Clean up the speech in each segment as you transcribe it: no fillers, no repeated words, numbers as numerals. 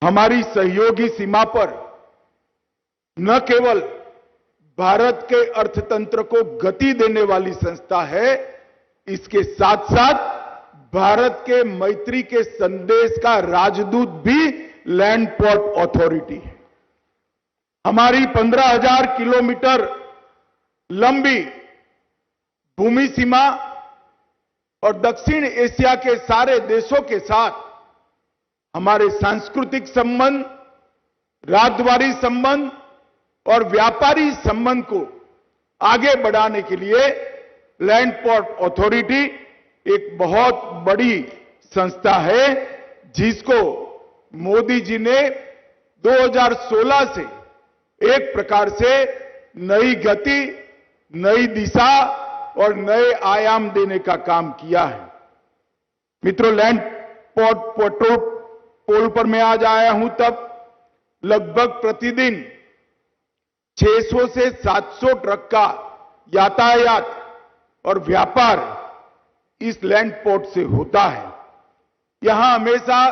हमारी सहयोगी सीमा पर न केवल भारत के अर्थतंत्र को गति देने वाली संस्था है, इसके साथ साथ भारत के मैत्री के संदेश का राजदूत भी लैंड पोर्ट अथॉरिटी है। हमारी 15,000 किलोमीटर लंबी भूमि सीमा और दक्षिण एशिया के सारे देशों के साथ हमारे सांस्कृतिक संबंध, राजद्वारी संबंध और व्यापारी संबंध को आगे बढ़ाने के लिए लैंड पोर्ट अथॉरिटी एक बहुत बड़ी संस्था है, जिसको मोदी जी ने 2016 से एक प्रकार से नई गति, नई दिशा और नए आयाम देने का काम किया है। मित्रों, लैंड पोर्ट पोल पर मैं आज आया हूं तब लगभग प्रतिदिन 600 से 700 ट्रक का यातायात और व्यापार इस लैंड पोर्ट से होता है। यहां हमेशा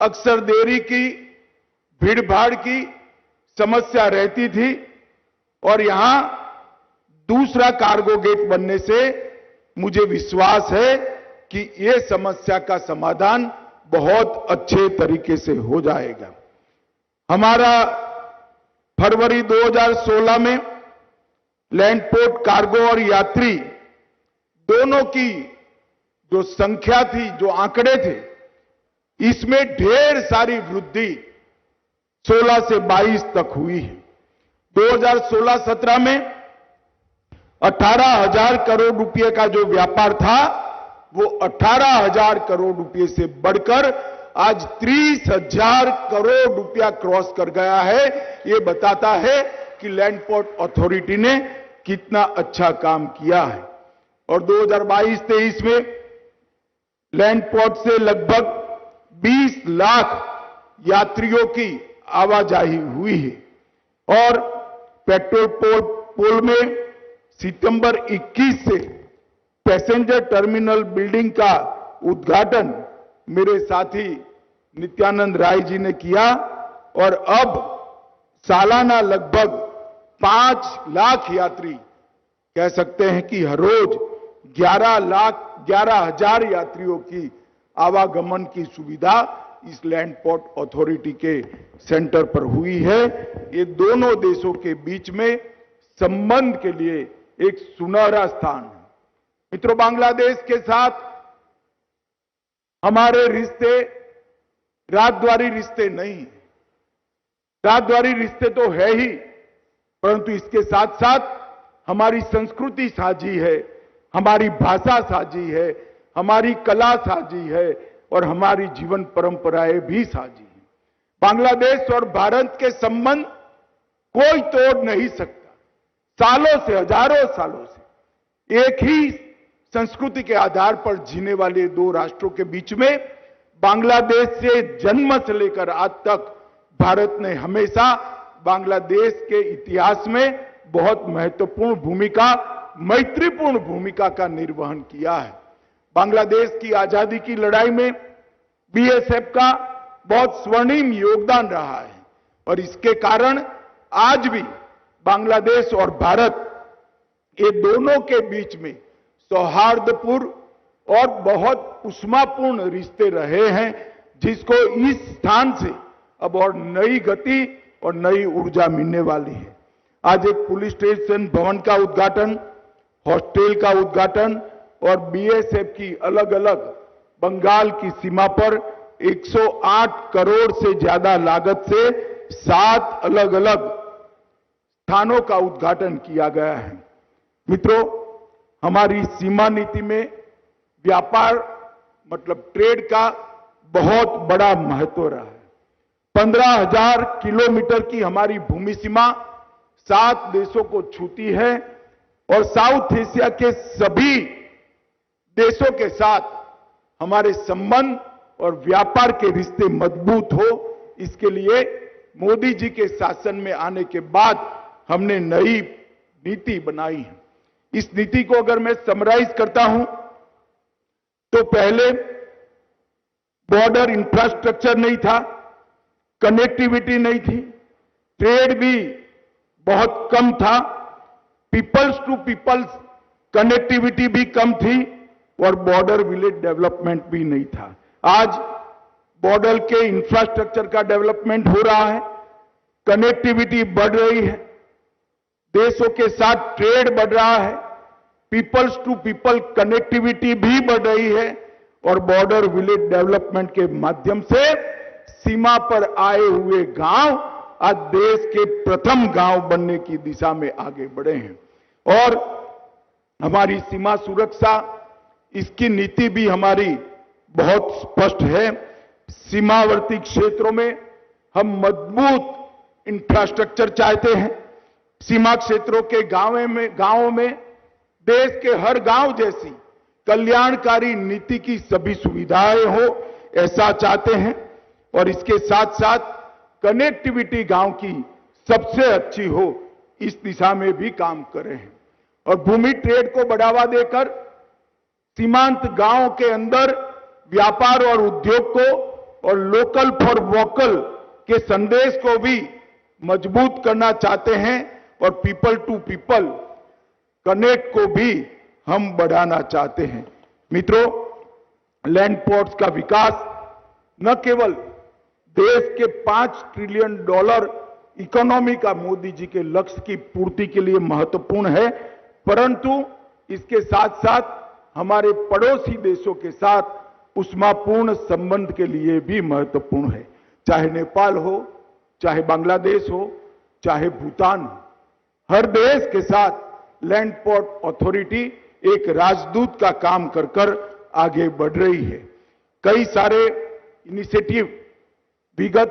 अक्सर देरी की, भीड़-भाड़ की समस्या रहती थी और यहां दूसरा कार्गो गेट बनने से मुझे विश्वास है कि ये समस्या का समाधान बहुत अच्छे तरीके से हो जाएगा। हमारा फरवरी 2016 में लैंड पोर्ट कार्गो और यात्री दोनों की जो संख्या थी, जो आंकड़े थे, इसमें ढेर सारी वृद्धि 16 से 22 तक हुई है। 2016-17 में 18,000 करोड़ रुपए का जो व्यापार था, वो 18,000 करोड़ रुपए से बढ़कर आज 30,000 करोड़ रुपया क्रॉस कर गया है। ये बताता है कि लैंड पोर्ट अथॉरिटी ने कितना अच्छा काम किया है। और 2022-23 में लैंड पोर्ट से लगभग 20 लाख यात्रियों की आवाजाही हुई है और पेट्रोल पोल में सितंबर 21 से पैसेंजर टर्मिनल बिल्डिंग का उद्घाटन मेरे साथी नित्यानंद राय जी ने किया और अब सालाना लगभग 5 लाख यात्री, कह सकते हैं कि हर रोज 11,000 यात्रियों की आवागमन की सुविधा इस लैंड पोर्ट अथॉरिटी के सेंटर पर हुई है। ये दोनों देशों के बीच में संबंध के लिए एक सुनहरा स्थान है। मित्रों, बांग्लादेश के साथ हमारे रिश्ते राजद्वारी रिश्ते नहीं है। राजद्वारी रिश्ते तो है ही, परंतु इसके साथ साथ हमारी संस्कृति साझी है, हमारी भाषा साझी है, हमारी कला साझी है और हमारी जीवन परंपराएं भी साझी हैं। बांग्लादेश और भारत के संबंध कोई तोड़ नहीं सकता। सालों से, हजारों सालों से एक ही संस्कृति के आधार पर जीने वाले दो राष्ट्रों के बीच में बांग्लादेश से जन्म से लेकर आज तक भारत ने हमेशा बांग्लादेश के इतिहास में बहुत महत्वपूर्ण भूमिका, मैत्रीपूर्ण भूमिका का निर्वहन किया है। बांग्लादेश की आजादी की लड़ाई में बीएसएफ का बहुत स्वर्णिम योगदान रहा है और इसके कारण आज भी बांग्लादेश और भारत, ये दोनों के बीच में सौहार्दपूर्ण और बहुत उष्मापूर्ण रिश्ते रहे हैं, जिसको इस स्थान से अब और नई गति और नई ऊर्जा मिलने वाली है। आज एक पुलिस स्टेशन भवन का उद्घाटन, हॉस्टल का उद्घाटन और बीएसएफ की अलग अलग बंगाल की सीमा पर 108 करोड़ से ज्यादा लागत से 7 अलग अलग स्थानों का उद्घाटन किया गया है। मित्रों, हमारी सीमा नीति में व्यापार मतलब ट्रेड का बहुत बड़ा महत्व रहा है। 15,000 किलोमीटर की हमारी भूमि सीमा 7 देशों को छूती है और साउथ एशिया के सभी देशों के साथ हमारे संबंध और व्यापार के रिश्ते मजबूत हो, इसके लिए मोदी जी के शासन में आने के बाद हमने नई नीति बनाई है। इस नीति को अगर मैं समराइज करता हूं तो पहले बॉर्डर इंफ्रास्ट्रक्चर नहीं था, कनेक्टिविटी नहीं थी, ट्रेड भी बहुत कम था, पीपल्स टू पीपल्स कनेक्टिविटी भी कम थी और बॉर्डर विलेज डेवलपमेंट भी नहीं था। आज बॉर्डर के इंफ्रास्ट्रक्चर का डेवलपमेंट हो रहा है, कनेक्टिविटी बढ़ रही है, देशों के साथ ट्रेड बढ़ रहा है, पीपल्स टू पीपल कनेक्टिविटी भी बढ़ रही है और बॉर्डर विलेज डेवलपमेंट के माध्यम से सीमा पर आए हुए गांव आज देश के प्रथम गांव बनने की दिशा में आगे बढ़े हैं। और हमारी सीमा सुरक्षा, इसकी नीति भी हमारी बहुत स्पष्ट है। सीमावर्ती क्षेत्रों में हम मजबूत इंफ्रास्ट्रक्चर चाहते हैं। सीमा क्षेत्रों के गांवों में देश के हर गांव जैसी कल्याणकारी नीति की सभी सुविधाएं हो, ऐसा चाहते हैं। और इसके साथ साथ कनेक्टिविटी गांव की सबसे अच्छी हो, इस दिशा में भी काम कर रहे हैं। और भूमि ट्रेड को बढ़ावा देकर सीमांत गांव के अंदर व्यापार और उद्योग को और लोकल फॉर वोकल के संदेश को भी मजबूत करना चाहते हैं और पीपल टू पीपल कनेक्ट को भी हम बढ़ाना चाहते हैं। मित्रों, लैंड पोर्ट्स का विकास न केवल देश के $5 ट्रिलियन इकोनॉमी का मोदी जी के लक्ष्य की पूर्ति के लिए महत्वपूर्ण है, परंतु इसके साथ साथ हमारे पड़ोसी देशों के साथ उष्मापूर्ण संबंध के लिए भी महत्वपूर्ण है। चाहे नेपाल हो, चाहे बांग्लादेश हो, चाहे भूटान हो, हर देश के साथ लैंड पोर्ट अथॉरिटी एक राजदूत का काम कर आगे बढ़ रही है। कई सारे इनिशिएटिव विगत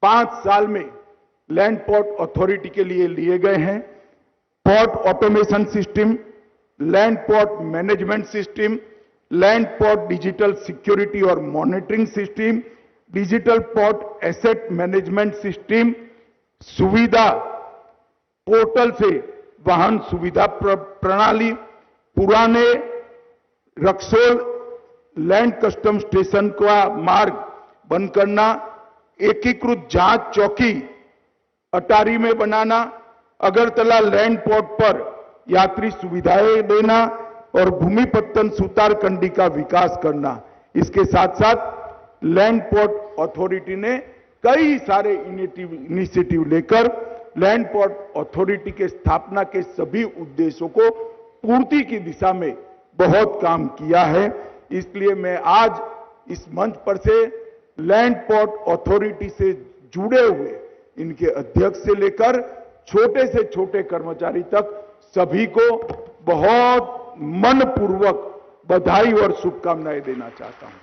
5 साल में लैंड पोर्ट अथॉरिटी के लिए लिए गए हैं। Port automation system, land port management system, land port digital security और monitoring system, digital port asset management system, सुविधा पोर्टल से वाहन सुविधा प्रणाली, पुराने रक्सौल लैंड कस्टम स्टेशन का मार्ग बंद करना, एकीकृत जांच चौकी अटारी में बनाना, अगरतला लैंड पोर्ट पर यात्री सुविधाएं देना और भूमिपत्तन सुतारकंडी का विकास करना। इसके साथ साथ लैंड पोर्ट अथॉरिटी ने कई सारे इनिशिएटिव लेकर लैंड पोर्ट अथॉरिटी के स्थापना के सभी उद्देश्यों को पूर्ति की दिशा में बहुत काम किया है। इसलिए मैं आज इस मंच पर से लैंड पोर्ट अथॉरिटी से जुड़े हुए इनके अध्यक्ष से लेकर छोटे से छोटे कर्मचारी तक सभी को बहुत मनपूर्वक बधाई और शुभकामनाएं देना चाहता हूं।